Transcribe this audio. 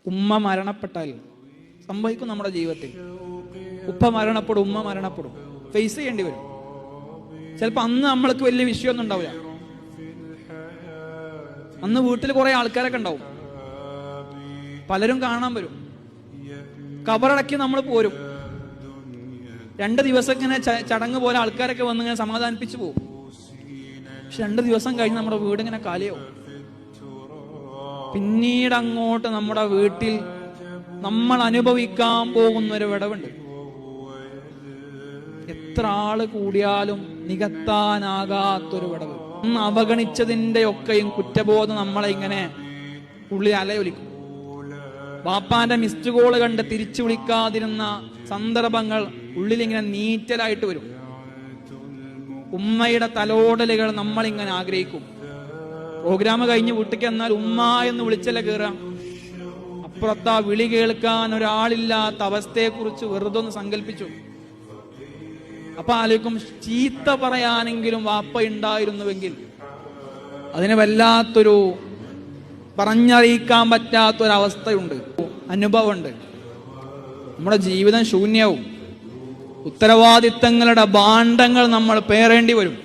ഉമ്മ മരണപ്പെട്ടാൽ സംഭവിക്കും നമ്മുടെ ജീവിതത്തിൽ. ഉപ്പ മരണപ്പെടും, ഉമ്മ മരണപ്പെടും, ഫേസ് ചെയ്യേണ്ടി വരും. ചിലപ്പോൾ അന്ന് നമ്മൾക്ക് വലിയ വിഷയമൊന്നും ഉണ്ടാവില്ല. അന്ന് വീട്ടിൽ കുറെ ആൾക്കാരൊക്കെ ഉണ്ടാവും, പലരും കാണാൻ വരും. കബറടക്കി നമ്മൾ പോരും. 2 ദിവസം ഇങ്ങനെ ചടങ്ങ് പോലെ ആൾക്കാരൊക്കെ വന്ന് ഇങ്ങനെ സമാധാനിപ്പിച്ചു പോകും. പക്ഷെ 2 ദിവസം കഴിഞ്ഞ് നമ്മുടെ വീട് ഇങ്ങനെ കാലിയാവും. പിന്നീട് അങ്ങോട്ട് നമ്മുടെ വീട്ടിൽ നമ്മൾ അനുഭവിക്കാൻ പോകുന്ന ഒരു വിടവുണ്ട്. എത്ര ആള് കൂടിയാലും നികത്താനാകാത്തൊരു വിടവ്. അന്ന് അവഗണിച്ചതിന്റെ ഒക്കെയും കുറ്റബോധം നമ്മളെ ഇങ്ങനെ ഉള്ളിൽ അലയൊലിക്കും. ബാപ്പാന്റെ മിസ്ഡ് കോള് കണ്ട് തിരിച്ചു വിളിക്കാതിരുന്ന സന്ദർഭങ്ങൾ ഉള്ളിലിങ്ങനെ നീറ്റലായിട്ട് വരും. ഉമ്മയുടെ തലോടലുകൾ നമ്മളിങ്ങനെ ആഗ്രഹിക്കും. പ്രോഗ്രാം കഴിഞ്ഞ് വീട്ടിലേക്ക് എന്നാൽ ഉമ്മ എന്ന് വിളിച്ചല്ലേ കയറാം. അപ്പുറത്ത് ആ വിളി കേൾക്കാൻ ഒരാളില്ലാത്ത അവസ്ഥയെക്കുറിച്ച് വെറുതെ ഒന്ന് സങ്കല്പിച്ചു. അപ്പൊ ആലോചിക്കും, ചീത്ത പറയാനെങ്കിലും വാപ്പ ഉണ്ടായിരുന്നുവെങ്കിൽ. അതിന് വല്ലാത്തൊരു പറഞ്ഞറിയിക്കാൻ പറ്റാത്തൊരവസ്ഥയുണ്ട്, അനുഭവമുണ്ട്. നമ്മുടെ ജീവിതം ശൂന്യവും. ഉത്തരവാദിത്തങ്ങളുടെ ഭാണ്ഡങ്ങൾ നമ്മൾ പേറേണ്ടി വരും.